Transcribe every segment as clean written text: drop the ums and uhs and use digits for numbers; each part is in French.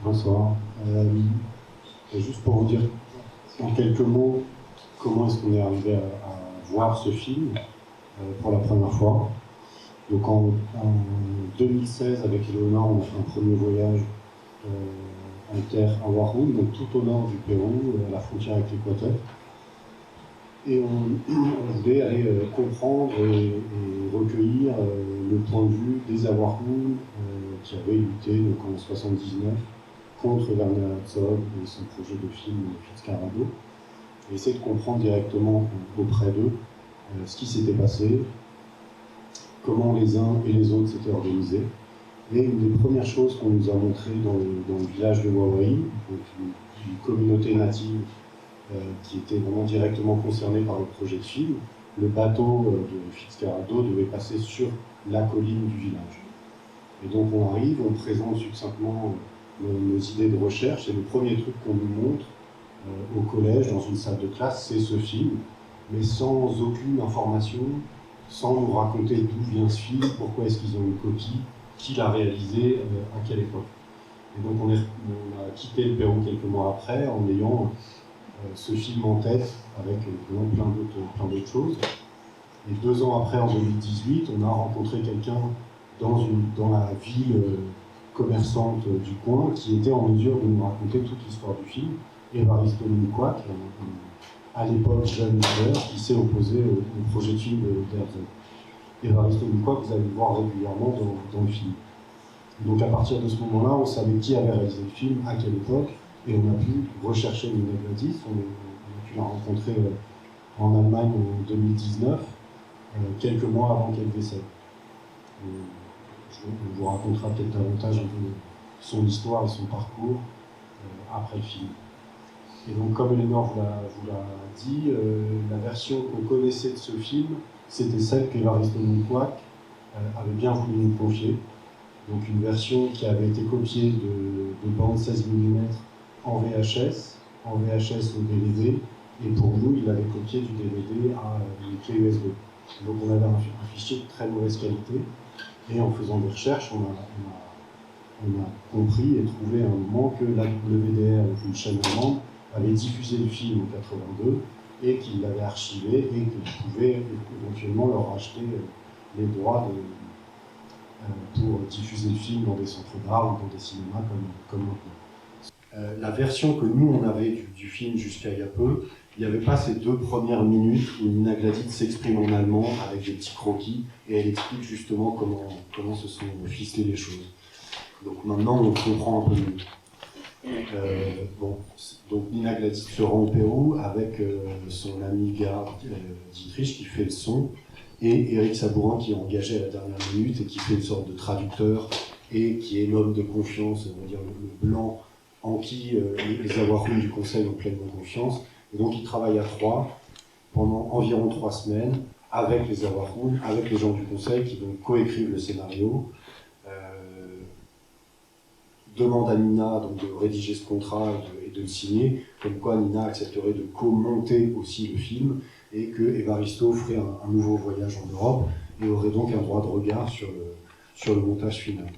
Bonsoir. Juste pour vous dire en quelques mots comment est-ce qu'on est arrivé à voir ce film pour la première fois. Donc en 2016, avec Eleonore, on a fait un premier voyage en terre à Warhoun, donc tout au nord du Pérou, à la frontière avec l'Équateur. Et on voulait aller comprendre et recueillir le point de vue des Awarhoun qui avaient lutté donc, en 79 contre Werner Herzog et son projet de film Fitzcarraldo, et essayer de comprendre directement auprès d'eux ce qui s'était passé, comment les uns et les autres s'étaient organisés. Et une des premières choses qu'on nous a montré dans le village de Wawai, donc une communauté native qui était vraiment directement concernée par le projet de film, le bateau de Fitzcarraldo devait passer sur la colline du village. Et donc on arrive, on présente succinctement nos idées de recherche, et le premier truc qu'on nous montre au collège, dans une salle de classe, c'est ce film, mais sans aucune information, sans nous raconter d'où vient ce film, pourquoi est-ce qu'ils ont une copie, qui l'a réalisé, à quelle époque. Et donc on a quitté le Pérou quelques mois après en ayant ce film en tête avec plein d'autres choses. Et 2 ans après, en 2018, on a rencontré quelqu'un dans la ville commerçante du coin qui était en mesure de nous raconter toute l'histoire du film, Évariste Moukwak, à l'époque jeune leader, qui s'est opposé au projet de film d'Herzog. Évariste Moukwak, vous allez le voir régulièrement dans le film. Donc à partir de ce moment-là, on savait qui avait réalisé le film, à quelle époque, et on a pu rechercher Nina Gladys. On a pu la rencontrer en Allemagne en 2019, quelques mois avant qu'elle décède. On vous racontera peut-être davantage un peu son histoire et son parcours après le film. Et donc, comme Eleonore vous l'a dit, la version qu'on connaissait de ce film, c'était celle qu'Évariste Moukwak avait bien voulu nous confier. Donc, une version qui avait été copiée de bande 16 mm en VHS au DVD, et pour nous, il avait copié du DVD à une clé USB. Donc, on avait un fichier de très mauvaise qualité. Et en faisant des recherches, on a compris et trouvé à un moment que la WDR, une chaîne allemande, avait diffusé le film en 82 et qu'il l'avait archivé et qu'il pouvait éventuellement leur acheter les droits pour diffuser le film dans des centres d'art ou dans des cinémas comme maintenant. La version que nous on avait du film jusqu'à il y a peu, il n'y avait pas ces 2 premières minutes où Nina Gladys s'exprime en allemand avec des petits croquis et elle explique justement comment se sont ficelées les choses. Donc maintenant on comprend un peu mieux. Donc Nina Gladys se rend au Pérou avec son ami Gerhard Dietrich qui fait le son, et Eric Sabourin qui est engagé à la dernière minute et qui fait une sorte de traducteur et qui est l'homme de confiance, on va dire le blanc en qui les Awarhoun du Conseil ont pleinement confiance. Et donc ils travaillent à 3 pendant environ 3 semaines avec les Awarhoun, avec les gens du Conseil qui donc coécrivent le scénario, demandent à Nina donc, de rédiger ce contrat et de le signer, comme quoi Nina accepterait de co-monter aussi le film, et que Evaristo ferait un nouveau voyage en Europe et aurait donc un droit de regard sur le montage final.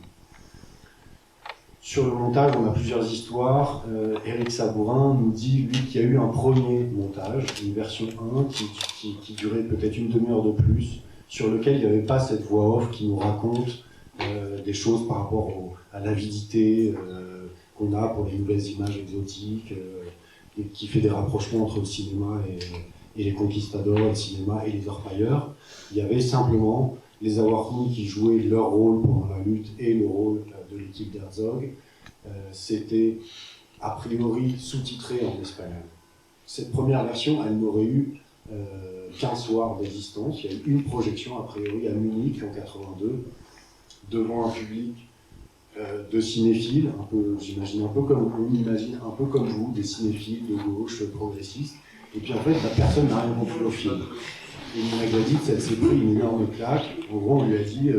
Sur le montage, on a plusieurs histoires. Eric Sabourin nous dit, lui, qu'il y a eu un premier montage, une version 1, qui durait peut-être une demi-heure de plus, sur lequel il n'y avait pas cette voix off qui nous raconte des choses par rapport à l'avidité qu'on a pour les nouvelles images exotiques, et qui fait des rapprochements entre le cinéma et les conquistadors, le cinéma et les orpailleurs. Il y avait simplement les Awarhoun qui jouaient leur rôle pendant la lutte et le rôle de l'équipe d'Herzog. C'était a priori sous-titré en espagnol. Cette première version, elle n'aurait eu qu'un soir d'existence. Il y a eu une projection a priori à Munich en 82 devant un public de cinéphiles, j'imagine un peu comme on imagine un peu comme vous, des cinéphiles de gauche progressistes. Et puis en fait, la personne n'a rien compris au film. Et Nina Gladys, elle s'est pris une énorme claque. En gros, on lui a dit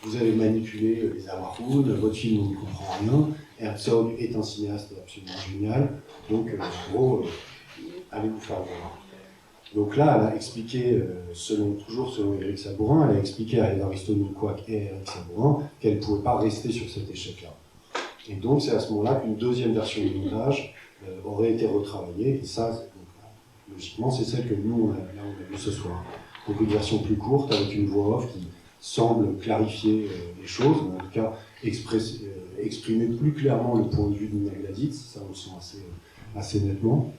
vous avez manipulé les Awarhoun, votre film on n'y comprend rien. Herzog est un cinéaste absolument génial, donc en gros, allez vous faire voir. Donc là, elle a expliqué, toujours selon Eric Sabourin, elle a expliqué à Évariste Moukwak et à Eric Sabourin qu'elle ne pouvait pas rester sur cet échec-là. Et donc c'est à ce moment-là qu'une deuxième version du montage aurait été retravaillée, et ça, donc, logiquement, c'est celle que nous, on a vue ce soir. Donc une version plus courte, avec une voix off qui semble clarifier les choses, ou en tout cas exprimer plus clairement le point de vue de Nina Gladitz, ça on le sent assez nettement.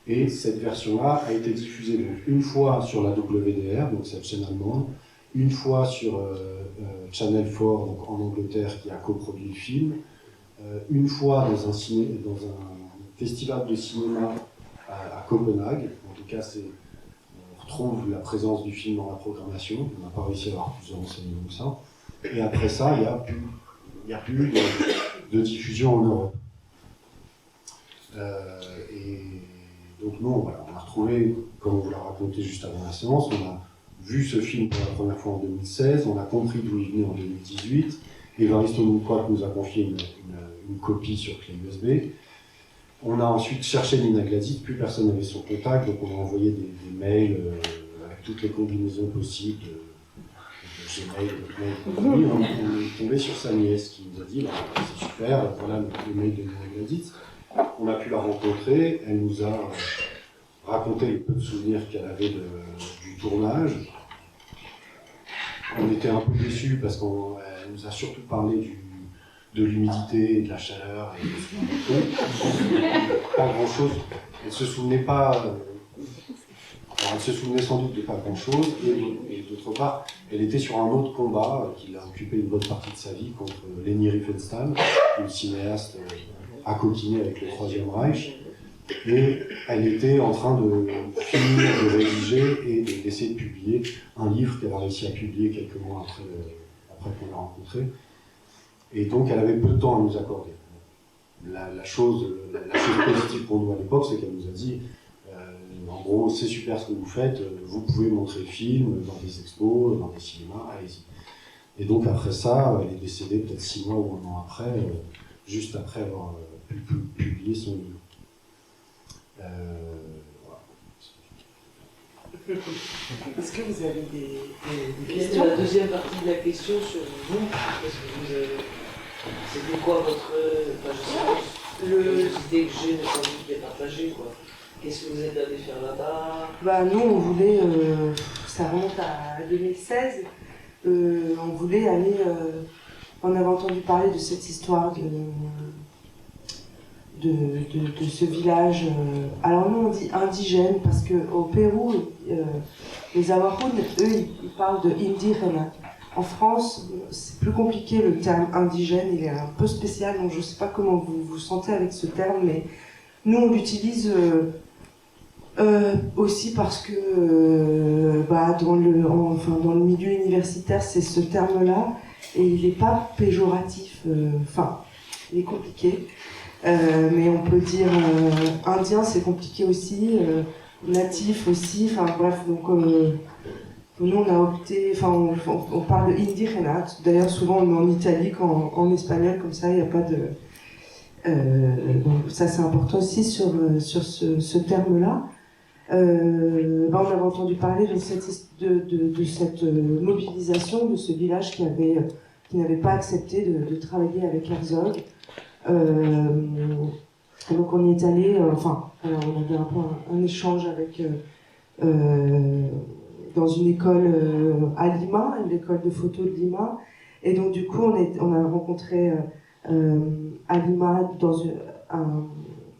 Et cette version-là a été diffusée donc, une fois sur la WDR, donc cette chaîne allemande, une fois sur Channel 4, donc en Angleterre, qui a coproduit le film, une fois dans un festival de cinéma à Copenhague. En tout cas, on retrouve la présence du film dans la programmation. On n'a pas réussi à avoir plus de renseignements que ça. Et après ça, il n'y a plus de diffusion en Europe. Et donc nous, voilà, on a retrouvé, comme on vous l'a raconté juste avant la séance, on a vu ce film pour la première fois en 2016, on a compris d'où il venait en 2018. Évariste Onukwak nous a confié une copie sur clé USB. On a ensuite cherché Nina Gladitz, plus personne n'avait son contact, donc on a envoyé des mails avec toutes les combinaisons possibles de Gmail, de mail. On est tombé sur sa nièce qui nous a dit c'est super, voilà le mail de Nina Gladitz. On a pu la rencontrer, elle nous a raconté les peu de souvenirs qu'elle avait du tournage. On était un peu déçus parce qu'elle nous a surtout parlé de l'humidité et de la chaleur et de pas grand chose. Elle se souvenait pas. Alors elle se souvenait sans doute de pas grand chose et d'autre part, elle était sur un autre combat qui l'a occupé une bonne partie de sa vie contre Leni Riefenstahl, une cinéaste à coquiner avec le Troisième Reich. Et elle était en train de finir de rédiger et d'essayer de publier un livre qu'elle a réussi à publier quelques mois après qu'on l'a rencontrée. Et donc elle avait peu de temps à nous accorder. La chose positive pour nous à l'époque, c'est qu'elle nous a dit en gros, c'est super ce que vous faites, vous pouvez montrer le film dans des expos, dans des cinémas, allez-y. Et donc après ça, elle est décédée peut-être 6 mois ou 1 an après, juste après avoir publié son livre. Voilà. Est-ce que vous avez des questions? La deuxième partie de la question sur vous, parce que vous avez... C'était quoi votre... Enfin, je sais pas, l'idée que j'ai, mais sans doute les partager, quoi. Qu'est-ce que vous êtes allé faire là-bas? Bah, nous, on voulait... ça remonte à 2016. On voulait aller... on avait entendu parler de cette histoire de ce village. Alors nous on dit indigène parce qu'au Pérou, les Awahoun, eux, ils parlent de indígena. En France, c'est plus compliqué le terme indigène, il est un peu spécial, donc je ne sais pas comment vous vous sentez avec ce terme, mais nous on l'utilise aussi parce que dans le milieu universitaire, c'est ce terme-là, et il n'est pas péjoratif, il est compliqué. Mais on peut dire indien, c'est compliqué aussi, natif aussi, enfin bref, donc nous on a opté, on parle de indígena, d'ailleurs souvent on met en italique, en espagnol, comme ça il n'y a pas de... donc ça c'est important aussi sur ce terme-là. On avait entendu parler de cette mobilisation de ce village qui n'avait pas accepté de travailler avec Herzog. Donc on y est allé, on avait un peu un échange avec dans une école à Lima, l'école de photo de Lima, et donc du coup on a rencontré à Lima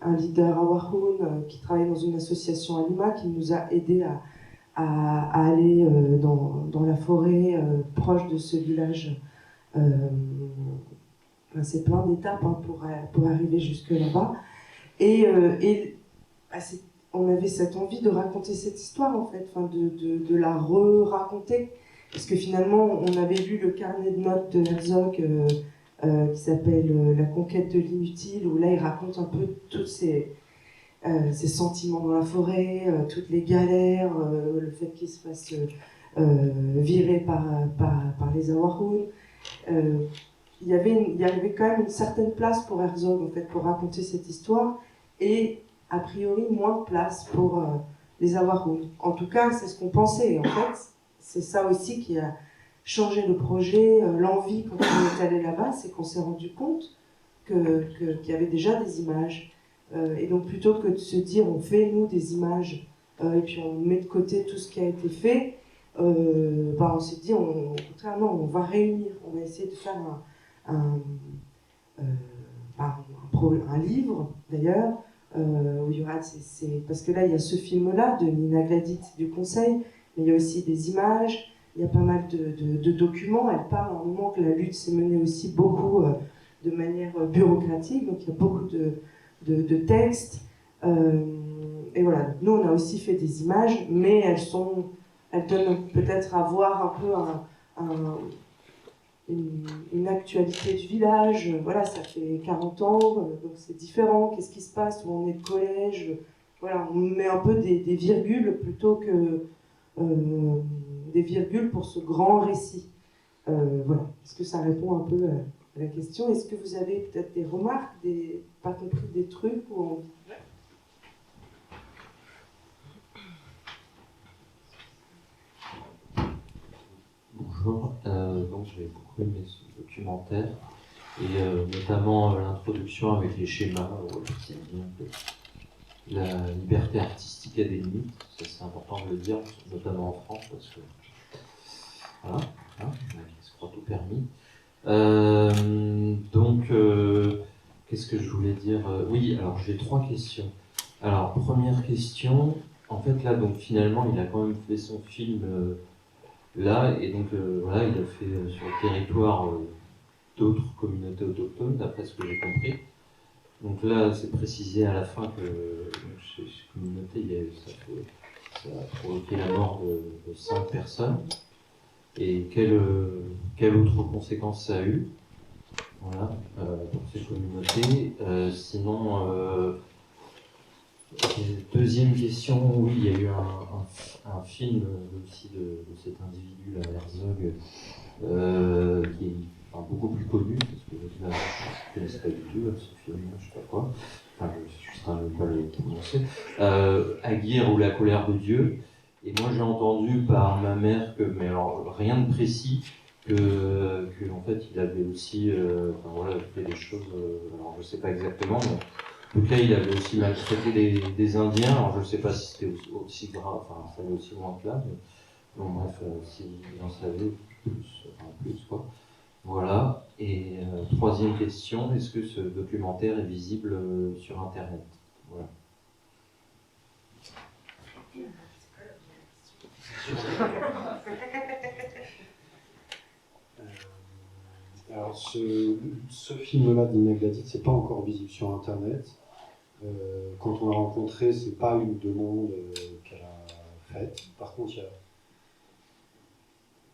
un leader Awahoun qui travaille dans une association à Lima qui nous a aidé à aller dans la forêt proche de ce village. C'est plein d'étapes pour arriver jusque là-bas. Et on avait cette envie de raconter cette histoire, en fait, de la re-raconter. Parce que finalement, on avait lu le carnet de notes de Herzog qui s'appelle La conquête de l'inutile, où là, il raconte un peu tous ses sentiments dans la forêt, toutes les galères, le fait qu'il se fasse virer par les Awahoun. Il y avait quand même une certaine place pour Herzog, en fait, pour raconter cette histoire, et a priori moins de place pour les Awahoun. En tout cas, c'est ce qu'on pensait. En fait, c'est ça aussi qui a changé le projet, l'envie quand on est allé là-bas, c'est qu'on s'est rendu compte qu'il y avait déjà des images. Et donc plutôt que de se dire on fait nous des images et puis on met de côté tout ce qui a été fait, on s'est dit au contraire non, on va réunir, on va essayer de faire un livre d'ailleurs où il y aura parce que là il y a ce film-là de Nina Gladit du Conseil, mais il y a aussi des images, il y a pas mal de documents. Elle parle à un moment que la lutte s'est menée aussi beaucoup de manière bureaucratique, donc il y a beaucoup de textes. Et voilà, nous on a aussi fait des images, mais elles donnent peut-être à voir un peu une actualité du village. Voilà, ça fait 40 ans, donc c'est différent. Qu'est-ce qui se passe où on est de collège? Voilà, on met un peu des virgules plutôt que des virgules pour ce grand récit. Voilà, est-ce que ça répond un peu à la question? Est-ce que vous avez peut-être des remarques, pas compris des trucs ou Bonjour, donc j'ai beaucoup aimé ce documentaire et notamment l'introduction avec les schémas qui dit que la liberté artistique a des limites. Ça, c'est important de le dire, notamment en France, parce que voilà, il se croit tout permis. Qu'est-ce que je voulais dire? Oui, alors j'ai 3 questions. Alors, première question, en fait là, donc finalement, il a quand même fait son film là, et donc voilà, il a fait sur le territoire d'autres communautés autochtones, d'après ce que j'ai compris. Donc là, c'est précisé à la fin que chez ces communautés, ça a provoqué la mort de 5 personnes. Et quelle autre conséquence ça a eu, voilà, pour ces communautés. Sinon, deuxième question, oui, il y a eu un film aussi de cet individu, là, Herzog, qui est beaucoup plus connu, parce que je ne connaissais pas du tout ce film, je sais pas quoi, enfin, je suis en train de ne pas le prononcer, Aguirre ou la colère de Dieu. Et moi j'ai entendu par ma mère mais alors rien de précis, que en fait il avait aussi fait des choses, alors je sais pas exactement, mais en tout cas il avait aussi maltraité des Indiens. Alors je sais pas si c'était aussi grave, enfin ça allait aussi loin que là, mais bon bref, s'il en savait plus quoi. Voilà. Et troisième question, est-ce que ce documentaire est visible sur internet? Voilà. Alors ce film-là d'Nina Gladit, c'est pas encore visible sur internet. Quand on l'a rencontrée, c'est pas une demande qu'elle a faite. Par contre,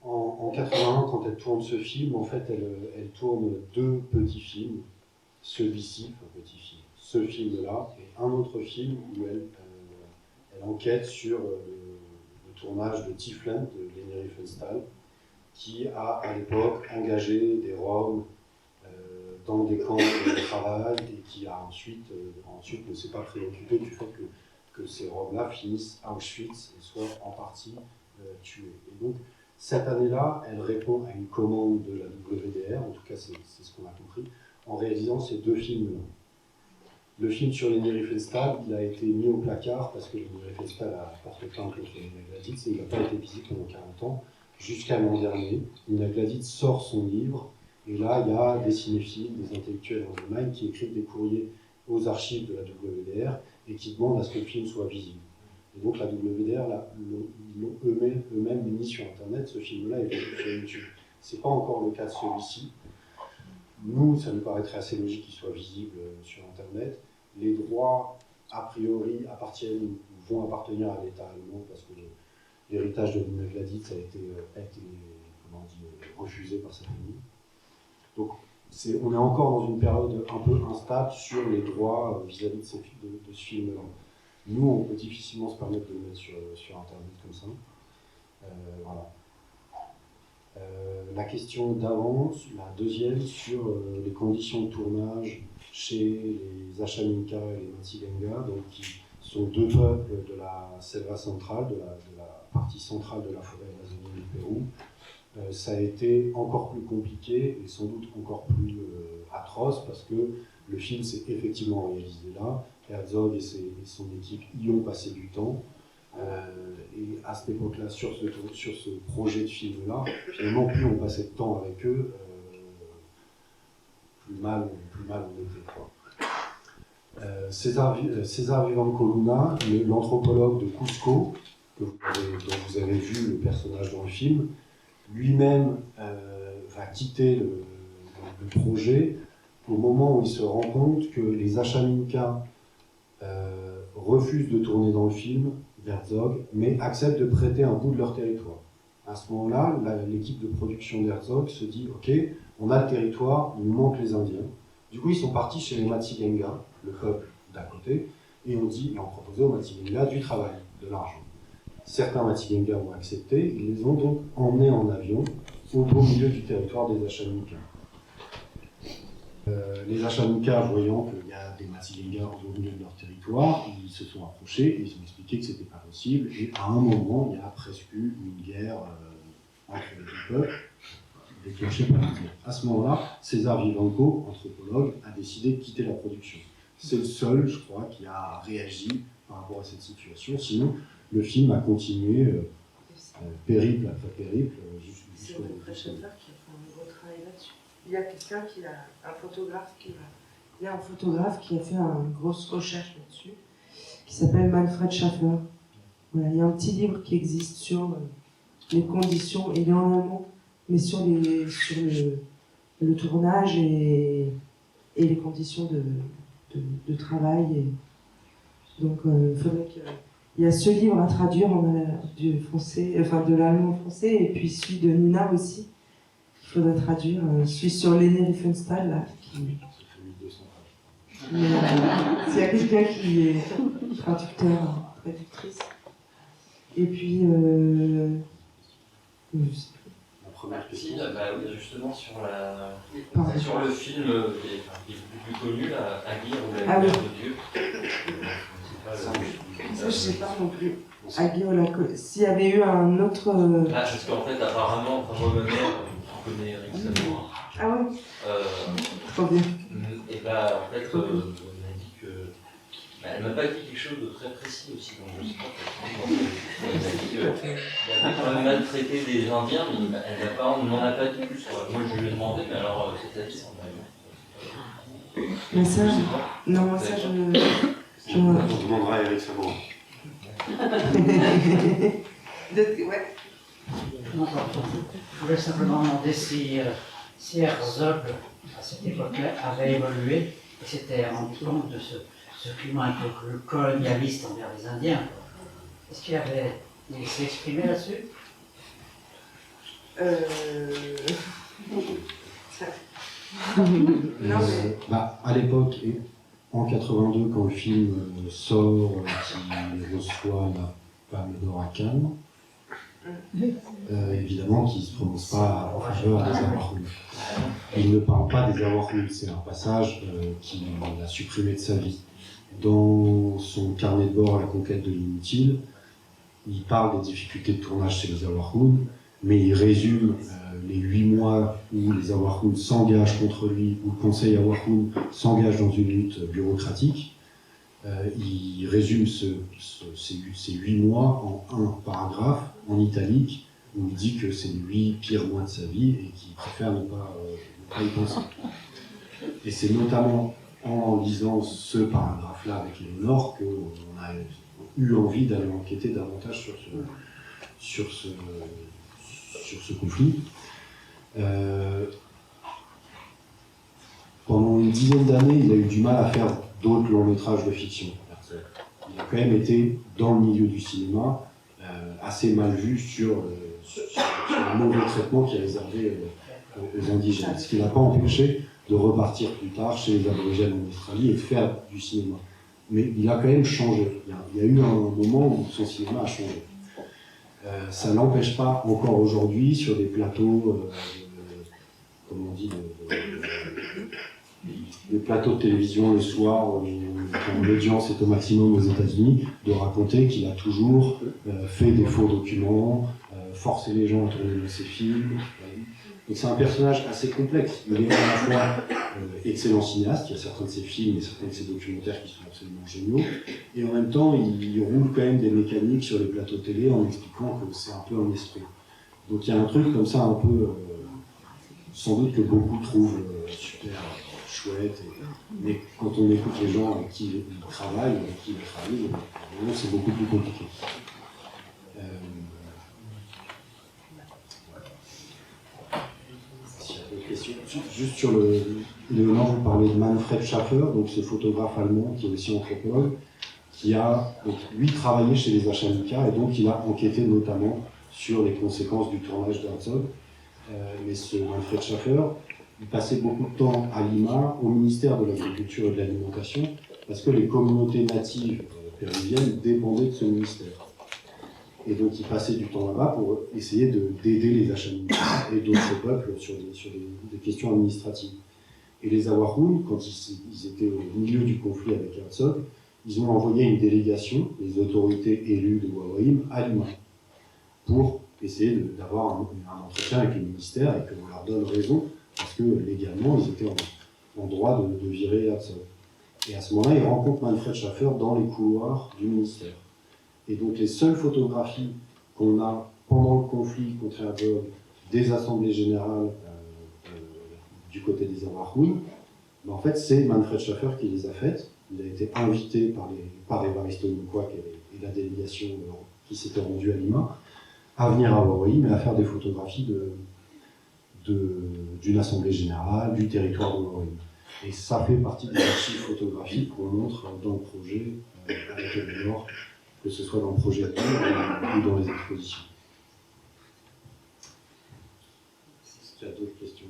en 81, quand elle tourne ce film, en fait, elle tourne 2 petits films. Celui-ci, un petit film, ce film-là, et un autre film où elle enquête sur le tournage de Tifland, de Leni Riefenstahl, qui a à l'époque engagé des Roms dans des camps de travail et qui a ensuite ne s'est pas préoccupé du fait que ces Roms-là finissent à Auschwitz et soient en partie tués. Et donc, cette année-là, elle répond à une commande de la WDR, en tout cas c'est ce qu'on a compris, en réalisant ces 2 films-là. Le film sur Leni Riefenstahl, il a été mis au placard parce que Leni Riefenstahl a porté plainte contre Nina Gladitz et il n'a pas été visible pendant 40 ans, jusqu'à l'an dernier. Nina Gladitz sort son livre, et là, il y a des cinéphiles, des intellectuels en Allemagne qui écrivent des courriers aux archives de la WDR et qui demandent à ce que le film soit visible. Et donc la WDR, ils l'ont eux-mêmes mis sur Internet, ce film-là est visible sur YouTube. Ce n'est pas encore le cas de celui-ci. Nous, ça nous paraîtrait assez logique qu'il soit visible sur Internet. Les droits, a priori, vont appartenir à l'État allemand parce que l'héritage de Nina Gladitz a été refusé par sa famille. Donc, on est encore dans une période un peu instable sur les droits vis-à-vis de ce film-là. Nous, on peut difficilement se permettre de le mettre sur Internet comme ça. Voilà. La question d'avance, la deuxième, sur les conditions de tournage chez les Achaminka et les Matsilenga, donc qui sont 2 peuples de la Selva centrale, de la partie centrale de la forêt amazonienne du Pérou, ça a été encore plus compliqué et sans doute encore plus atroce parce que le film s'est effectivement réalisé là. Herzog et son équipe y ont passé du temps. Et à cette époque-là, sur ce projet de film-là, finalement, plus on passait de temps avec eux, plus mal on était, quoi. César Vivanco Luna, l'anthropologue de Cusco, dont vous avez vu le personnage dans le film, lui-même va quitter le projet au moment où il se rend compte que les Achaminka refusent de tourner dans le film d'Herzog, mais acceptent de prêter un bout de leur territoire. À ce moment-là, l'équipe de production d'Herzog se dit « Ok, on a le territoire, il nous manque les Indiens ». Du coup, ils sont partis chez les Matsigenga, le peuple d'à côté, et on proposait aux Matsigenga du travail, de l'argent. Certains Matsigenga ont accepté, ils les ont donc emmenés en avion au beau milieu du territoire des Achaminka. Les Achaminka, voyant qu'il y a des Matsigenga au milieu de leur territoire, ils se sont approchés et ils ont expliqué que c'était pas possible. Et à un moment, il y a presque eu une guerre entre les deux peuples, déclenchée par l'Indien. À ce moment-là, César Vivanco, anthropologue, a décidé de quitter la production. C'est le seul, je crois, qui a réagi par rapport à cette situation. Sinon, le film a continué périple après périple jusqu'au bout. C'est le qui a fait un gros travail là-dessus. Il y a quelqu'un un photographe qui a fait une grosse recherche là-dessus, qui s'appelle Manfred Schaffer. Voilà, il y a un petit livre qui existe sur les conditions, et il est en allemand, mais sur le tournage et les conditions de travail. Donc, il faudrait il y a ce livre à traduire du français, enfin de l'allemand au français, et puis celui de Nina aussi. Il faudrait traduire celui sur Leni Riefenstahl, là. S'il y a quelqu'un qui est traducteur, traductrice. Et puis, La première question. Oui, justement, sur le film qui est plus connu, là, Aguirre ou la lumière de Dieu. Ça, je sais pas non plus. Aguirre, s'il y avait eu un autre. Parce qu'en fait, apparemment, moi-même, on connaît Eric Samour. Ah oui. Trop bien. Et en fait, elle m'a dit que. Elle m'a pas dit quelque chose de très précis aussi, donc je sais pas. Elle m'a dit qu'elle avait quand même maltraité des Indiens, mais elle m'en a pas dit plus. Moi, je lui ai demandé, mais alors, c'est-à-dire. Mais ça, non, moi, ça, On demandera à Eric Samour. Ouais. Je voulais simplement demander si Herzog, à cette époque-là, avait évolué et s'était rendu compte de ce climat un peu colonialiste envers les Indiens. Est-ce qu'il s'est exprimé là-dessus? Non, mais... À l'époque, en 82, quand le film sort, qui reçoit la Palme d'Or à Cannes, évidemment qu'il ne se prononce pas en faveur des Awarhounes. Il ne parle pas des Awarhounes, c'est un passage qu'il a supprimé de sa vie. Dans son carnet de bord, La conquête de l'inutile, il parle des difficultés de tournage chez les Awarhounes, mais il résume les 8 mois où les Awarhounes s'engagent contre lui, où le conseil Awarhoun s'engage dans une lutte bureaucratique. Il résume ces 8 mois en un paragraphe, en italique, où il dit que c'est les 8 pires mois de sa vie et qu'il préfère ne pas y penser. Et c'est notamment en lisant ce paragraphe-là avec Léonore qu'on a eu envie d'aller enquêter davantage sur ce conflit. Pendant une dizaine d'années, il a eu du mal à faire d'autres longs métrages de fiction. Il a quand même été dans le milieu du cinéma assez mal vu sur le mauvais traitement qu'il a réservé aux indigènes, ce qui n'a pas empêché de repartir plus tard chez les aborigènes en Australie et faire du cinéma. Mais il a quand même changé. Il y a eu un moment où son cinéma a changé. Ça n'empêche pas encore aujourd'hui sur des plateaux, comme on dit, des plateaux de télévision le soir, quand l'audience est au maximum aux États-Unis, de raconter qu'il a toujours fait des faux documents, forcer les gens à tourner dans ses films. Donc c'est un personnage assez complexe. Il est à la fois excellent cinéaste, il y a certains de ses films et certains de ses documentaires qui sont absolument géniaux, et en même temps il roule quand même des mécaniques sur les plateaux télé en expliquant que c'est un peu un esprit. Donc il y a un truc comme ça un peu, sans doute que beaucoup trouvent super chouette, mais quand on écoute les gens avec qui ils travaillent, c'est beaucoup plus compliqué. Juste sur Léonard, vous parlez de Manfred Schaffer, donc ce photographe allemand qui est aussi anthropologue, qui a donc, lui travaillé chez les Achalika et donc il a enquêté notamment sur les conséquences du tournage d'Herzog. Mais ce Manfred Schaffer, il passait beaucoup de temps à Lima, au ministère de l'Agriculture et de l'Alimentation, parce que les communautés natives péruviennes dépendaient de ce ministère. Et donc il passait du temps là-bas pour essayer d'aider les Achalika et d'autres peuples sur des questions administratives. Et les Awarun, quand ils étaient au milieu du conflit avec Herzog, ils ont envoyé une délégation, les autorités élues de Wawaim, à Lima, pour essayer d'avoir un entretien avec le ministère et qu'on leur donne raison, parce que légalement, ils étaient en droit de virer Herzog. Et à ce moment-là, ils rencontrent Manfred Schaffer dans les couloirs du ministère. Et donc les seules photographies qu'on a pendant le conflit contre Herzog des assemblées générales du côté des Awarun, en fait, c'est Manfred Schaffer qui les a faites. Il a été invité par Evaristo Munkwak et la délégation qui s'était rendue à Lima à venir à Wawaim et à faire des photographies d'une assemblée générale, du territoire de Wawaim. Et ça fait partie des archives photographiques qu'on montre dans le projet avec le Nord, que ce soit dans le projet de livre ou dans les expositions. Est-ce qu'il y a d'autres questions?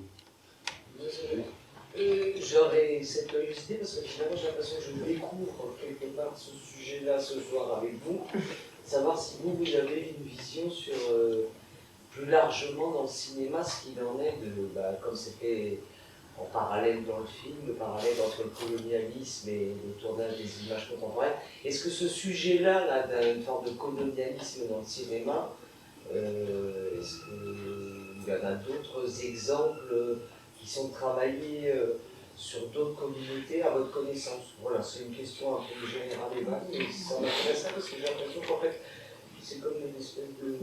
J'aurais cette curiosité parce que finalement j'ai l'impression que je découvre quelque part ce sujet-là ce soir avec vous, savoir si vous avez une vision sur plus largement dans le cinéma ce qu'il en est de, comme c'était en parallèle dans le film, le parallèle entre le colonialisme et le tournage des images contemporaines. Est-ce que ce sujet-là, d'une forme de colonialisme dans le cinéma, est-ce qu'il y en a d'autres exemples qui sont travaillés sur d'autres communautés à votre connaissance? Voilà, c'est une question un peu générale et vague, mais ça m'intéresse parce que j'ai l'impression qu'en fait, c'est comme une espèce de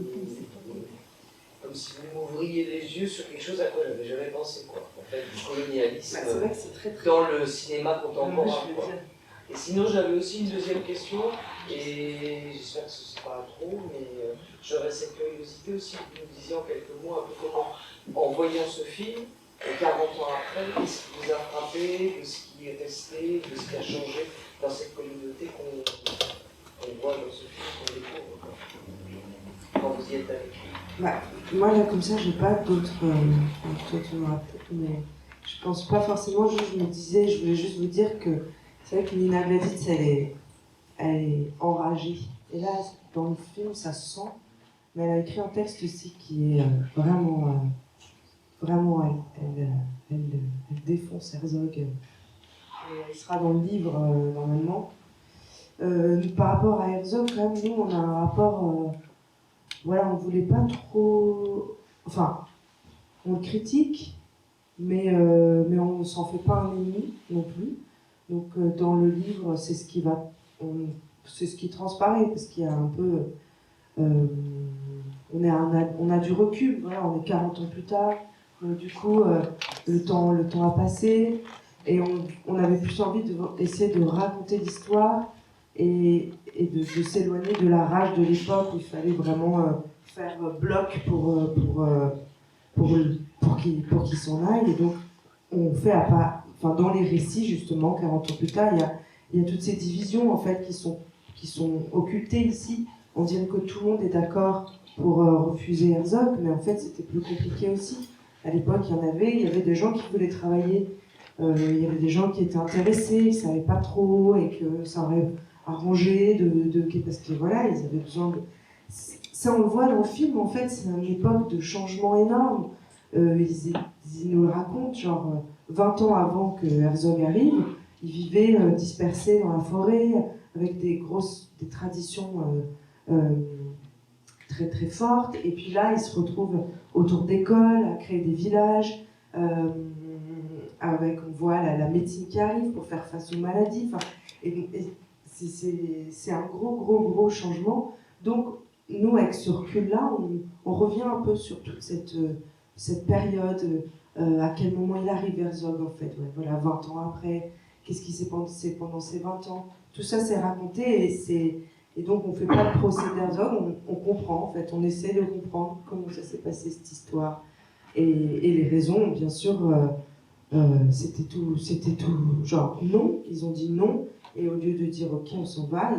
comme si vous m'ouvriez les yeux sur quelque chose à quoi j'avais jamais pensé, quoi. En fait, du colonialisme c'est vrai que c'est très, très... dans le cinéma contemporain. Oui, Quoi. Et sinon, j'avais aussi une deuxième question, et j'espère que ce ne sera pas trop, mais j'aurais cette curiosité aussi que vous nous disiez en quelques mots un peu comment, en voyant ce film, et 40 ans après, qu'est-ce qui vous a frappé, de ce qui est resté, de ce qui a changé dans cette communauté qu'on voit dans ce film, qu'on découvre, quoi. Quand vous y êtes allé. Moi, là, comme ça, j'ai pas d'autres... toi, tu m'auras peut-être, mais je pense pas forcément. Je me disais, je voulais juste vous dire que c'est vrai que Nina Gladitz, elle est enragée. Et là, dans le film, ça se sent. Mais elle a écrit un texte aussi qui est vraiment... elle défonce Herzog. Et elle sera dans le livre, normalement. Par rapport à Herzog, quand même, nous, on a un rapport... voilà, on voulait pas trop... Enfin, on le critique, mais on s'en fait pas un ennemi non plus. Donc, dans le livre, c'est ce qui transparaît, parce qu'il y a un peu... on a du recul, voilà, on est 40 ans plus tard. Du coup, le temps a passé, et on avait plus envie d'essayer de raconter l'histoire et de s'éloigner de la rage de l'époque où il fallait vraiment faire bloc pour qu'il s'en aille. Et donc, on fait dans les récits, justement, 40 ans plus tard, il y a toutes ces divisions en fait qui sont occultées ici. On dirait que tout le monde est d'accord pour refuser Herzog, mais en fait, c'était plus compliqué aussi. À l'époque, il y avait des gens qui voulaient travailler, il y avait des gens qui étaient intéressés, qui ne savaient pas trop, et que ça aurait arrangé, parce que voilà, ils avaient besoin de... Ça, on le voit dans le film, en fait, c'est une époque de changement énorme. Ils nous le racontent, genre 20 ans avant que Herzog arrive, ils vivaient dispersés dans la forêt, avec des traditions très très forte. Et puis là, ils se retrouvent autour d'écoles, à créer des villages, avec, on voit la médecine qui arrive pour faire face aux maladies. Enfin, et c'est un gros changement. Donc, nous, avec ce recul-là, on revient un peu sur toute cette période, à quel moment il arrive Herzog, en fait. Ouais, voilà, 20 ans après, qu'est-ce qui s'est passé pendant ces 20 ans. Tout ça, c'est raconté, et donc on ne fait pas le procès d'Herzog, on comprend, en fait. On essaie de comprendre comment ça s'est passé, cette histoire. Et les raisons, bien sûr, c'était tout, genre non, ils ont dit non, et au lieu de dire ok, on s'en va,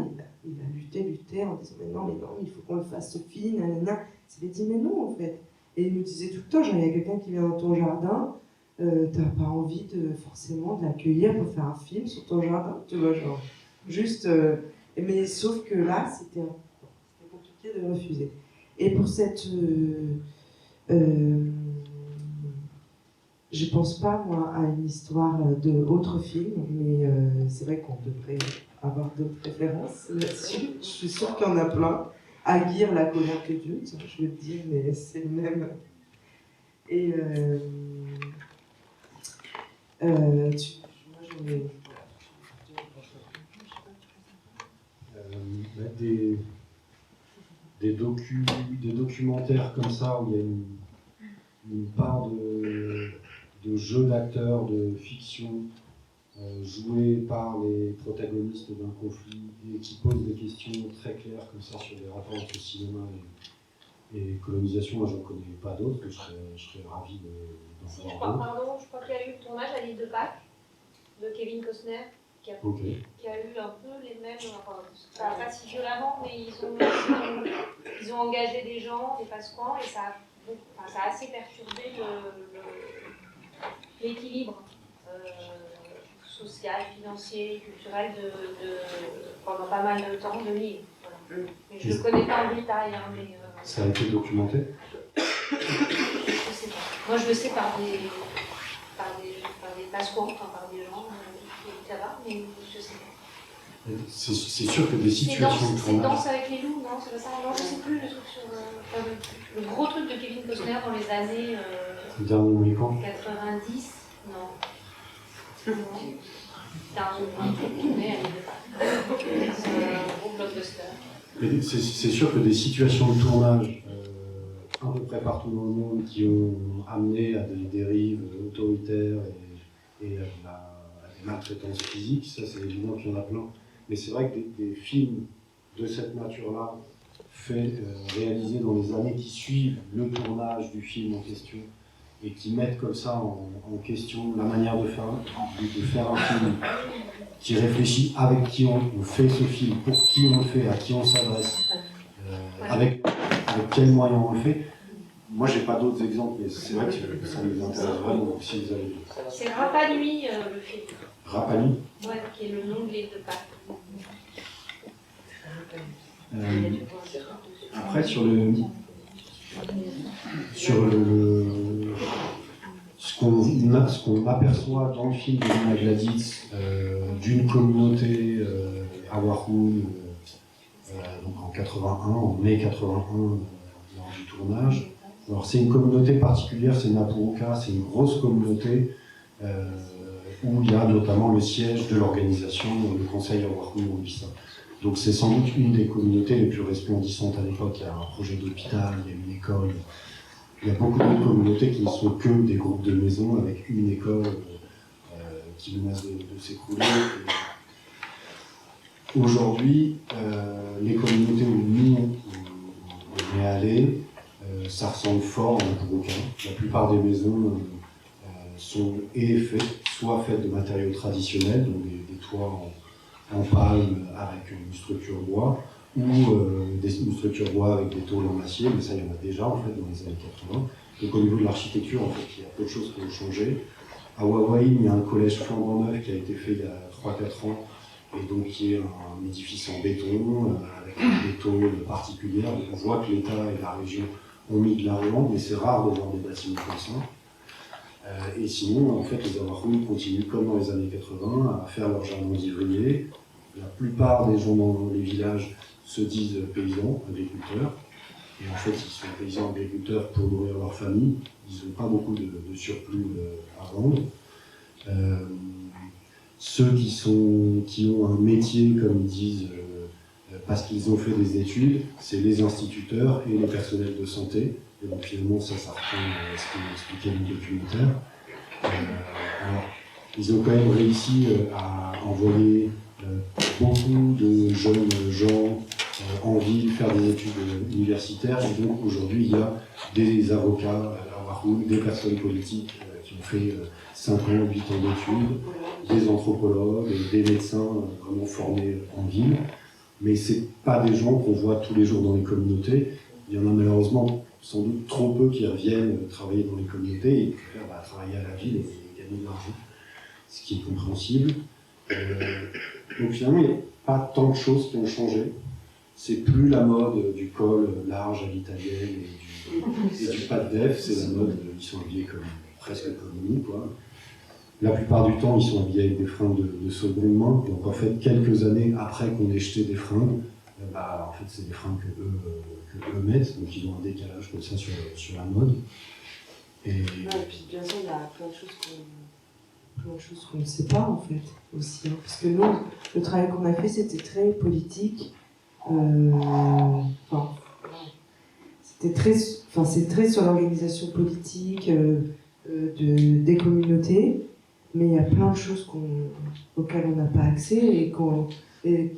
il a lutté en disant mais non, il faut qu'on le fasse ce film, nanana. Il a dit mais non, en fait. Et il nous disait tout le temps, genre, il y a quelqu'un qui vient dans ton jardin, t'as pas envie forcément de l'accueillir pour faire un film sur ton jardin, tu vois, genre, juste. Mais sauf que là, c'était compliqué de refuser. Et pour cette. Je pense pas, moi, à une histoire d'autres films, mais c'est vrai qu'on devrait avoir d'autres références là-dessus. Je suis sûre qu'il y en a plein. Aguirre, La colère que Dieu, je veux te dire, mais c'est le même. Et moi, j'en ai... des documentaires comme ça où il y a une part de jeu d'acteurs, de fiction joué par les protagonistes d'un conflit et qui posent des questions très claires comme ça sur les rapports entre cinéma et colonisation. Moi, j'en connais pas d'autres, que je serais ravi d'en Si, voir d'autres. je crois qu'il y a eu le tournage à l'île de Pâques de Kevin Costner qui a eu un peu les mêmes, enfin, pas si violemment, mais ils ont engagé des gens, des passe-coins, et ça a assez perturbé l'équilibre social, financier, culturel pendant pas mal de temps de l'île. Voilà. Je ne le connais pas en détail, hein, mais... Ça a été documenté? Je sais pas. Moi, je le sais par des passe-cours, enfin par des gens qui habitent là-bas, mais je sais pas. C'est sûr que des situations de C'est tournage... Danse avec les loups, non? C'est pas ça? Non, je sais plus, le truc sur... le gros truc de Kevin Costner dans les années... Le dernier Mohican? 90? Non. C'est un truc tourné à l'île de Pâques. C'est un gros blockbuster. C'est sûr que des situations de tournage à peu près partout dans le monde qui ont amené à des dérives autoritaires et à des maltraitances physiques, ça c'est évident qu'il y en a plein. Mais c'est vrai que des films de cette nature-là, réalisés dans les années qui suivent le tournage du film en question, et qui mettent comme ça en question la manière de faire un film, qui réfléchit avec qui on fait ce film, pour qui on le fait, à qui on s'adresse, avec quels moyens on le fait. Moi, j'ai pas d'autres exemples, mais c'est vrai que ça nous intéresse vraiment. Donc, si vous avez... C'est Rapa Nui, le film. Rapa Nui? Ouais, qui est le nom de l'île de Pâques. Après, ce qu'on aperçoit dans le film de Nina Gladitz d'une communauté à Wahroun, donc en 81, en mai 81, lors du tournage. Alors c'est une communauté particulière, c'est Napuruka, c'est une grosse communauté où il y a notamment le siège de l'organisation, le conseil à Wahroun-Wambisa. Donc c'est sans doute une des communautés les plus resplendissantes à l'époque. Il y a un projet d'hôpital, il y a une école. Il y a beaucoup d'autres communautés qui ne sont que des groupes de maisons avec une école qui menace de s'écrouler. Aujourd'hui, les communautés où nous on est allés, ça ressemble fort à Napuruka. La plupart des maisons sont soit faites de matériaux traditionnels, donc des toits en palme avec une structure bois, ou une structure bois avec des tôles en acier, mais ça il y en a déjà en fait dans les années 80. Donc au niveau de l'architecture, en fait, il y a peu de choses qui ont changé. À Wawaï, il y a un collège flambant neuf qui a été fait il y a 3-4 ans, et donc qui est un édifice en béton, avec des tôles particulières. Donc on voit que l'État et la région ont mis de l'argent, mais c'est rare de voir des bâtiments comme ça. Et sinon, en fait, les Awaroun continuent comme dans les années 80 à faire leur jardin d'ivrier. La plupart des gens dans les villages se disent paysans, agriculteurs. Et en fait, ils sont paysans agriculteurs pour nourrir leur famille. Ils n'ont pas beaucoup de surplus à vendre. Ceux qui ont un métier, comme ils disent, parce qu'ils ont fait des études, c'est les instituteurs et les personnels de santé. Et donc finalement, ça reprend ce qu'il expliquait le documentaire. Alors, ils ont quand même réussi à envoyer beaucoup de jeunes gens en ville faire des études universitaires. Et donc aujourd'hui, il y a des avocats, des personnes politiques qui ont fait 5 ans, 8 ans d'études, des anthropologues, des médecins vraiment formés en ville. Mais ce n'est pas des gens qu'on voit tous les jours dans les communautés. Il y en a malheureusement sans doute trop peu qui reviennent travailler dans les communautés et préfèrent travailler à la ville et gagner de l'argent, ce qui est compréhensible. Donc finalement, il n'y a pas tant de choses qui ont changé. C'est plus la mode du col large à l'italienne et du pas de def, c'est la mode, ils sont habillés presque comme nous, quoi. La plupart du temps, ils sont habillés avec des fringues de seconde main. Donc en fait, quelques années après qu'on ait jeté des fringues, en fait, c'est des fringues que eux mettent, donc ils ont un décalage comme ça sur la mode. Et puis bien sûr, il y a plein de choses qu'on ne sait pas en fait aussi, hein, parce que nous, le travail qu'on a fait, c'était très politique. C'est très sur l'organisation politique des communautés, mais il y a plein de choses auxquelles on n'a pas accès et qu'on met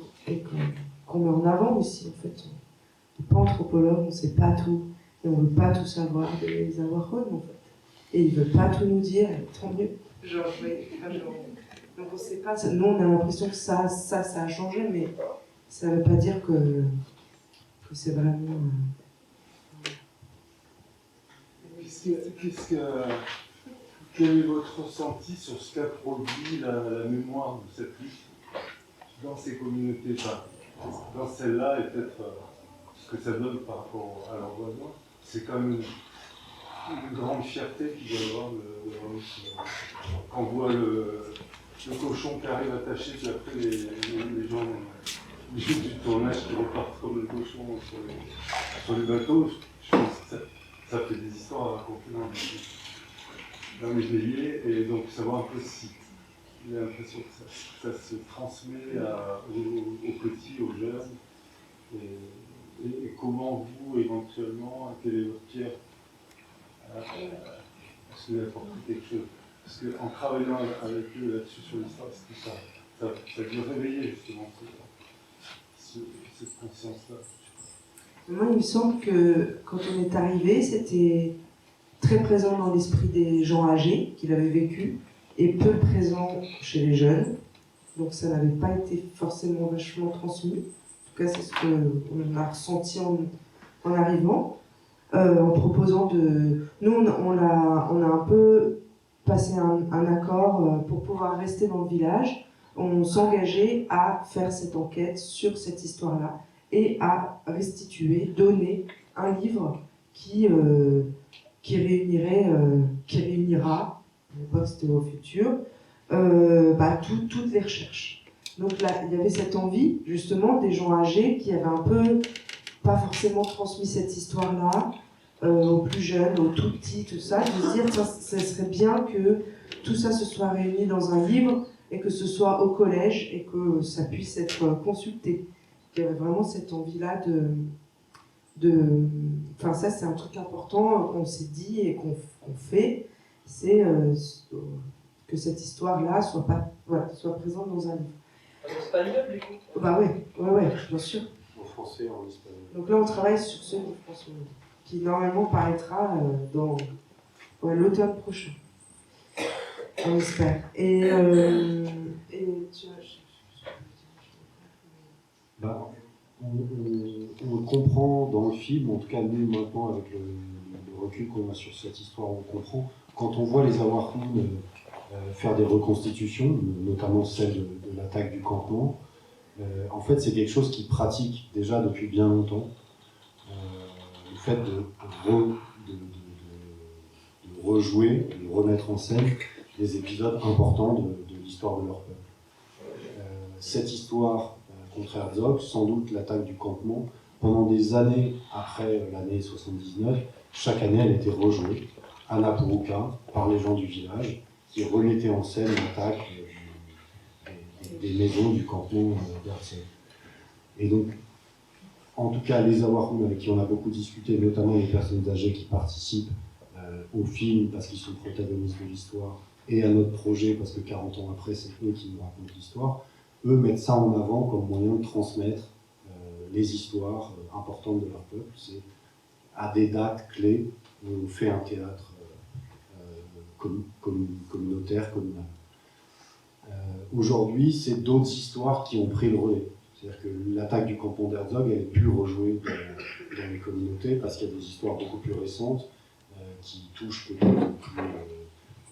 en avant aussi. En fait, on n'est pas anthropologue, on ne sait pas tout, et on ne veut pas tout savoir des Awarones en fait. Et ils ne veulent pas tout nous dire, et tant mieux. Donc on ne sait pas. Nous, on a l'impression que ça a changé, mais ça ne veut pas dire que c'est vraiment. Quel est votre ressenti sur ce qu'a produit la mémoire de cette lutte dans ces communautés, dans celle-là, et peut-être ce que ça donne par rapport à leurs voisins? C'est quand même une grande fierté qu'il doit y avoir quand on voit le cochon qui arrive attaché, puis après les gens du tournage qui repartent comme le cochon sur les bateaux. Je pense que ça fait des histoires à raconter dans les béliers, et donc savoir un peu si j'ai l'impression que ça se transmet aux petits, aux jeunes, et comment vous, éventuellement, quelle est votre pierre est-ce que vous apportez quelque chose? Parce qu'en travaillant avec eux là-dessus sur l'histoire, ça a dû réveiller justement cette conscience-là. Moi, il me semble que quand on est arrivé, c'était très présent dans l'esprit des gens âgés qui l'avaient vécu et peu présent chez les jeunes. Donc ça n'avait pas été forcément vachement transmis. En tout cas, c'est ce qu'on a ressenti en arrivant. En proposant de... Nous, on a un peu passé un accord pour pouvoir rester dans le village. On s'engageait à faire cette enquête sur cette histoire-là et à restituer, donner un livre qui réunira, à l'époque c'était au futur, toutes les recherches. Donc là, il y avait cette envie, justement, des gens âgés qui avaient un peu, pas forcément transmis cette histoire-là, aux plus jeunes, aux tout petits, tout ça, de se dire, ça serait bien que tout ça se soit réuni dans un livre et que ce soit au collège et que ça puisse être consulté. Il y avait vraiment cette envie-là Enfin, ça, c'est un truc important qu'on s'est dit et qu'on fait, c'est que cette histoire-là soit présente dans un livre. En espagnol, du coup? Bah ouais, bien sûr. en français, en espagnol. Donc là, on travaille sur ce livre, qui normalement paraîtra dans l'automne prochain. On espère. Et tu on comprend dans le film, en tout cas nous maintenant avec le recul qu'on a sur cette histoire, on comprend, quand on voit les Awaroun faire des reconstitutions, notamment celle de l'attaque du campement, en fait c'est quelque chose qu'ils pratiquent déjà depuis bien longtemps. Le fait de rejouer, de remettre en scène des épisodes importants de l'histoire de leur peuple. Cette histoire contre Herzog, sans doute l'attaque du campement, pendant des années après l'année 79, chaque année elle était rejouée à Napuruka par les gens du village qui remettaient en scène l'attaque des maisons du canton d'Herzog. Et donc, en tout cas, les Awarun avec qui on a beaucoup discuté, notamment les personnes âgées qui participent au film parce qu'ils sont protagonistes de l'histoire, et à notre projet parce que 40 ans après, c'est eux qui nous racontent l'histoire, eux mettent ça en avant comme moyen de transmettre les histoires importantes de leur peuple. C'est à des dates clés où on fait un théâtre communautaire, communal. Aujourd'hui, c'est d'autres histoires qui ont pris le relais. C'est-à-dire que l'attaque du canton d'Herzog, elle est plus rejouée dans les communautés parce qu'il y a des histoires beaucoup plus récentes qui touchent peut-être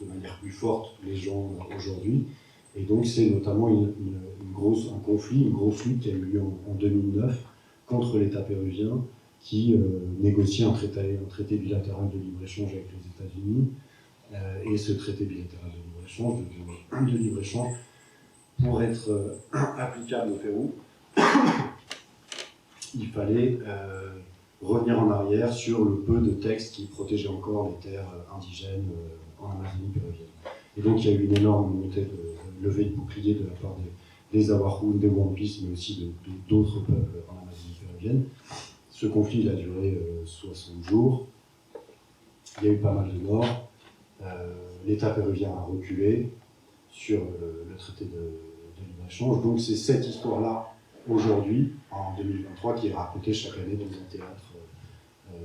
de manière plus forte les gens aujourd'hui. Et donc c'est notamment un conflit, une grosse lutte qui a eu lieu en 2009 contre l'État péruvien qui négociait un traité bilatéral de libre-échange avec les États-Unis. Et ce traité bilatéral de libre-échange, pour être applicable au Pérou, il fallait revenir en arrière sur le peu de textes qui protégeaient encore les terres indigènes en Amazonie péruvienne. Et donc il y a eu une énorme montée de levée de boucliers de la part des Awarun, des Wampis, mais aussi d'autres peuples en Amazonie péruvienne. Ce conflit il a duré 60 jours. Il y a eu pas mal de morts. L'État péruvien a reculé sur le traité de libre-échange. Donc c'est cette histoire-là, aujourd'hui, en 2023, qui est racontée chaque année dans un théâtre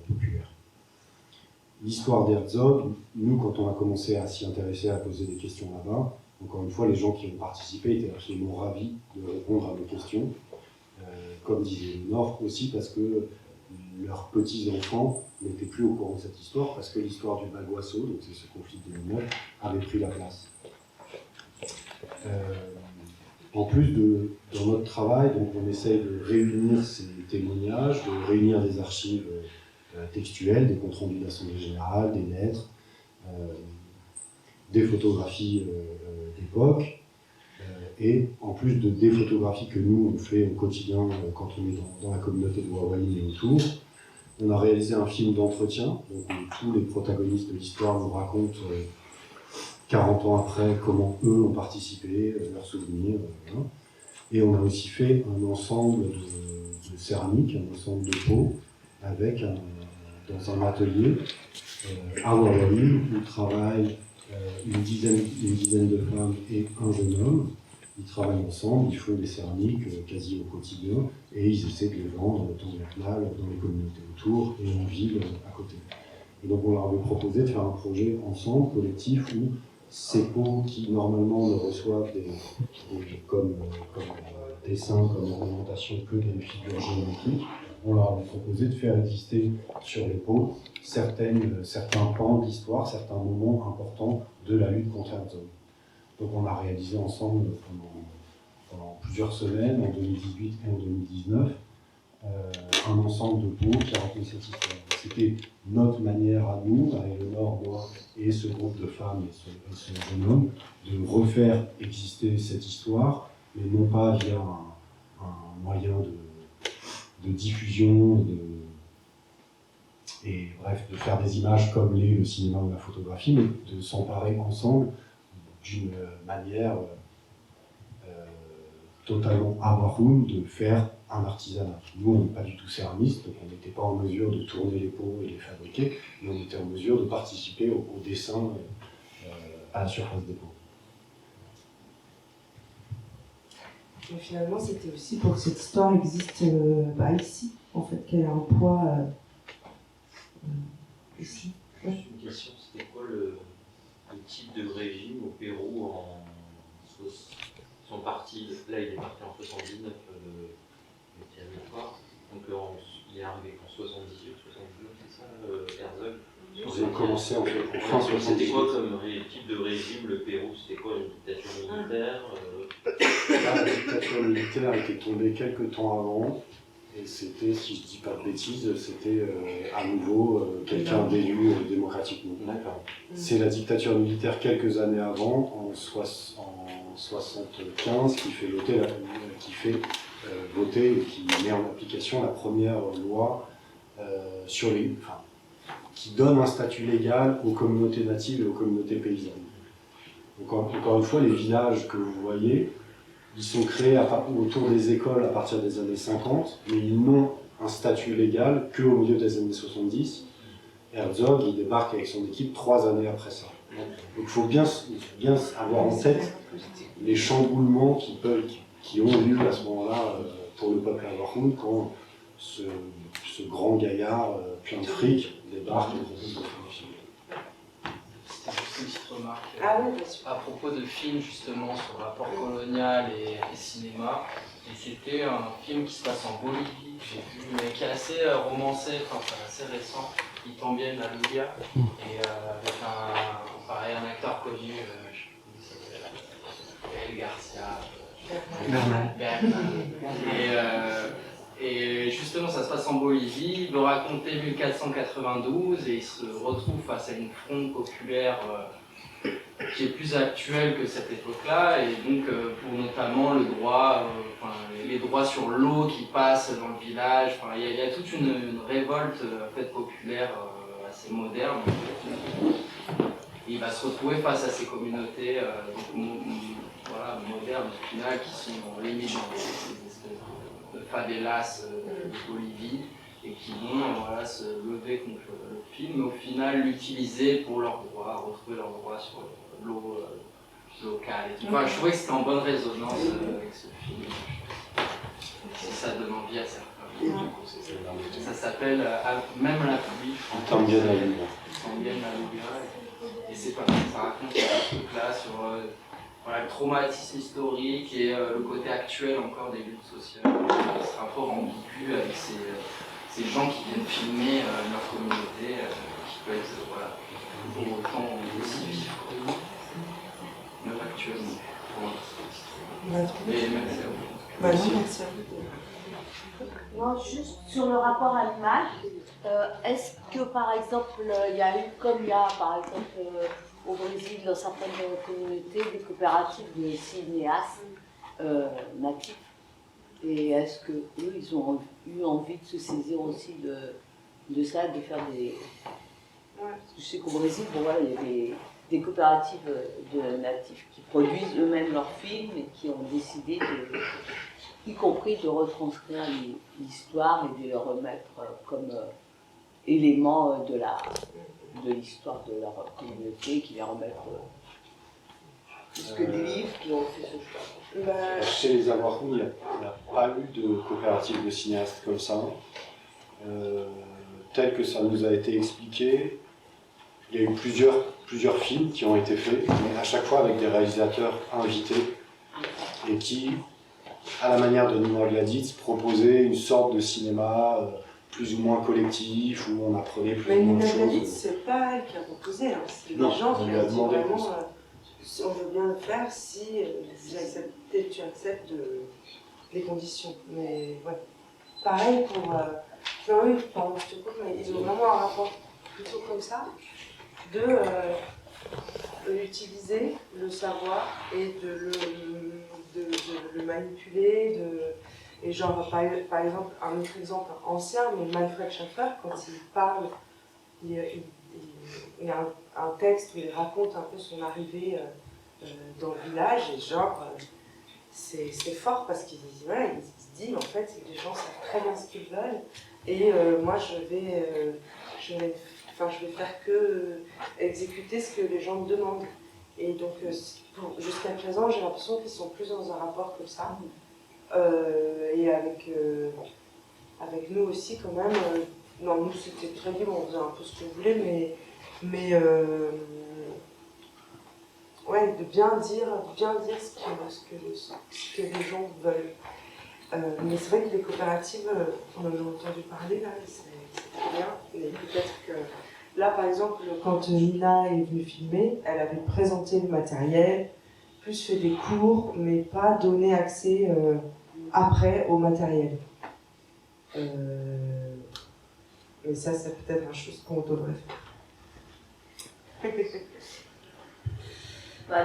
populaire. L'histoire d'Herzog, nous, quand on a commencé à s'y intéresser, à poser des questions là-bas, encore une fois, les gens qui ont participé étaient absolument ravis de répondre à nos questions. Comme disait Nord, aussi parce que leurs petits-enfants n'étaient plus au courant de cette histoire, parce que l'histoire du Baguasso, donc c'est ce conflit de 2009, avait pris la place. En plus dans notre travail, donc on essaye de réunir ces témoignages, de réunir des archives textuelles, des comptes rendus d'Assemblée Générale, des lettres, des photographies d'époque, et en plus des photographies que nous on fait au quotidien quand on est dans la communauté de Wawaï et autour. On a réalisé un film d'entretien, donc où tous les protagonistes de l'histoire nous racontent 40 ans après comment eux ont participé, leurs souvenirs. Voilà. Et on a aussi fait un ensemble de céramique, un ensemble de pots, avec dans un atelier à Wawaï où travaillent une dizaine de femmes et un jeune homme. Ils travaillent ensemble, ils font des céramiques quasi au quotidien et ils essaient de les vendre tant bien mal dans les communautés autour et en ville à côté. Et donc on leur avait proposé de faire un projet ensemble, collectif, où ces pots qui normalement ne reçoivent comme dessin, comme ornementation que des figures géométriques, on leur avait proposé de faire exister sur les pots certains pans d'histoire, certains moments importants de la lutte contre Herzog. Donc on a réalisé ensemble pendant plusieurs semaines, en 2018 et en 2019, un ensemble de pots qui racontent cette histoire. C'était notre manière à nous, à Eleonore, moi et ce groupe de femmes et ce jeune homme, de refaire exister cette histoire, mais non pas via un moyen de diffusion, et bref, de faire des images comme le cinéma ou la photographie, mais de s'emparer ensemble d'une manière totalement awarun de faire un artisanat. Nous, on n'est pas du tout céramistes, donc on n'était pas en mesure de tourner les pots et les fabriquer, mais on était en mesure de participer au dessin à la surface des pots. Mais finalement, c'était aussi pour que cette histoire existe ici, en fait, qu'elle a un poids ici. Juste une question, c'était quoi le type de régime au Pérou ils sont partis, là il est parti en 79, le territoire, donc il est arrivé en 78, 79, c'est ça, Herzog. On a commencé en fin 78. C'était quoi comme type de régime le Pérou? C'était quoi, une dictature militaire La dictature militaire était tombée quelques temps avant, et c'était, si je ne dis pas de bêtises, c'était à nouveau quelqu'un d'élu démocratiquement. D'accord. C'est la dictature militaire quelques années avant, en 75, qui fait voté et qui met en application la première loi qui donne un statut légal aux communautés natives et aux communautés paysannes. Donc, encore une fois, les villages que vous voyez, ils sont créés autour des écoles à partir des années 50, mais ils n'ont un statut légal qu'au milieu des années 70. Herzog, il débarque avec son équipe 3 années après ça. Donc il faut bien avoir en tête les chamboulements qui ont lieu à ce moment-là pour le peuple Navajo quand ce grand gaillard plein de fric débarque et propose de faire un film. C'était juste une petite remarque Ah oui, bien sûr. à propos de films justement sur le rapport colonial et cinéma. Et c'était un film qui se passe en Bolivie, j'ai vu, mais qui est assez romancé, enfin c'est assez récent, Itambien la Lulia, et avec un acteur connu, je sais plus comment il s'appelle, Gaël Garcia, Bernal. Et justement, ça se passe en Bolivie. Il veut raconter 1492 et il se retrouve face à une fronde populaire qui est plus actuelle que cette époque-là. Et donc, pour notamment le droit, les droits sur l'eau qui passent dans le village. Il y a toute une révolte populaire assez moderne. Et il va se retrouver face à ces communautés modernes, au final, qui sont limite dans des espèces de favelas de Bolivie et qui vont se lever contre le film, mais au final l'utiliser pour leurs droits, retrouver leurs droits sur l'eau locale. Et tout. Enfin, je trouvais que c'était en bonne résonance avec ce film. Si ça donne envie à certains. Ça s'appelle Même la pluie. Itambien la Lulia. Itambien la Lulia. Et c'est pas ça raconte ce truc-là sur le traumatisme historique et le côté actuel encore des luttes sociales. Ce rapport ambigu avec ces gens qui viennent filmer leur communauté, qui peut être pour autant aussi vif, même actuellement. Mais merci à vous. Merci à vous. Non, juste sur le rapport à l'image, est-ce que par exemple, il y a eu, comme il y a par exemple au Brésil, dans certaines communautés, des coopératives de cinéastes natifs, et est-ce qu'eux, ils ont eu envie de se saisir aussi de ça, de faire des... Parce que je sais qu'au Brésil, il y a des coopératives de natifs qui produisent eux-mêmes leurs films et qui ont décidé y compris de retranscrire l'histoire et de le remettre comme élément de l'histoire de leur communauté, qui les remettent plus que des livres qui ont fait ce choix. Chez les Navajo, il n'y a pas eu de coopérative de cinéastes comme ça. Tel que ça nous a été expliqué, il y a eu plusieurs films qui ont été faits, mais à chaque fois avec des réalisateurs invités et qui, à la manière de Nina Gladitz, proposaient une sorte de cinéma plus ou moins collectif, où on apprenait plus ou moins de choses. Mais Nina Gladitz, c'est pas elle qui a proposé, c'est les gens qui ont dit vraiment on veut bien le faire si tu acceptes les conditions. Mais ouais. Pareil pour. Oui, pardon, je te coupe, mais ils ont vraiment un rapport plutôt comme ça de utiliser le savoir et de le manipuler. Et genre, par exemple, un autre exemple ancien, mais Manfred Schaffer, quand il parle, il y a un texte où il raconte un peu son arrivée dans le village, et genre, c'est fort parce qu'il se dit, en fait, les gens savent très bien ce qu'ils veulent, et moi je vais faire que exécuter ce que les gens me demandent. Et donc, jusqu'à présent, j'ai l'impression qu'ils sont plus dans un rapport comme ça. Et avec nous aussi, quand même. Non, nous, c'était très libre, on faisait un peu ce qu'on voulait, mais ouais, de bien dire ce que les gens veulent. Mais c'est vrai que les coopératives, on en a entendu parler, là, c'est très bien. Mais peut-être que là, par exemple, quand Nina est venue filmer, elle avait présenté le matériel, plus fait des cours, mais pas donné accès après au matériel. Et ça, c'est peut-être une chose qu'on devrait faire.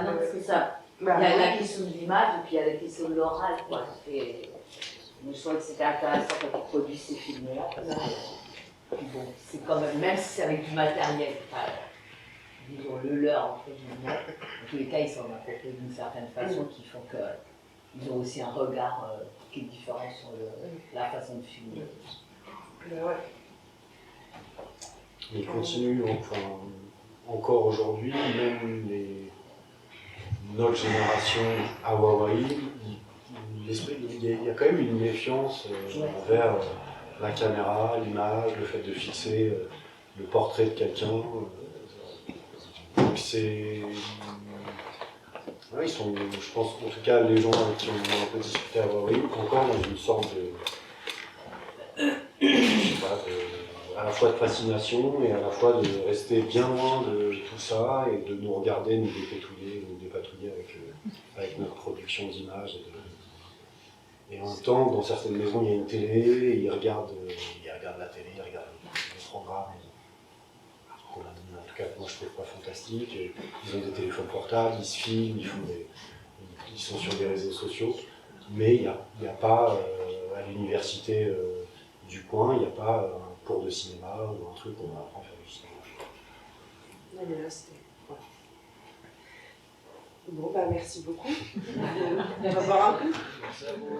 Non, c'est ça. Il y a la question de l'image et puis il y a la question de l'oral, quoi. Mais je trouvais que c'était intéressant quand ils produisent ces films-là. Parce que, bon, c'est quand même si c'est avec du matériel, enfin, disons le leur, entre guillemets, en tous les cas, ils s'en approprient d'une certaine façon qui font qu'ils ont aussi un regard qui est différent sur la façon de filmer. Il continue, enfin, encore aujourd'hui, même notre génération à Hawaï, il y a quand même une méfiance envers la caméra, l'image, le fait de fixer le portrait de quelqu'un. Donc c'est... Ouais, ils sont, je pense, en tout cas, les gens avec qui on a un peu discuté à Hawaï, encore dans une sorte de... je sais pas, à la fois de fascination et à la fois de rester bien loin de tout ça et de nous regarder, nous dépatouiller avec notre production d'images. Et en même temps, dans certaines maisons, il y a une télé, ils regardent la télé, ils regardent les programmes. En tout cas, moi je trouve pas fantastique. Ils ont des téléphones portables, ils se filment, ils sont sur des réseaux sociaux, mais il n'y a pas, à l'université du coin, il n'y a pas un cours de cinéma ou un truc où on apprend à faire du cinéma. Mais là, c'était... Ouais. Bon, bah merci beaucoup. On va boire un coup. Merci à vous.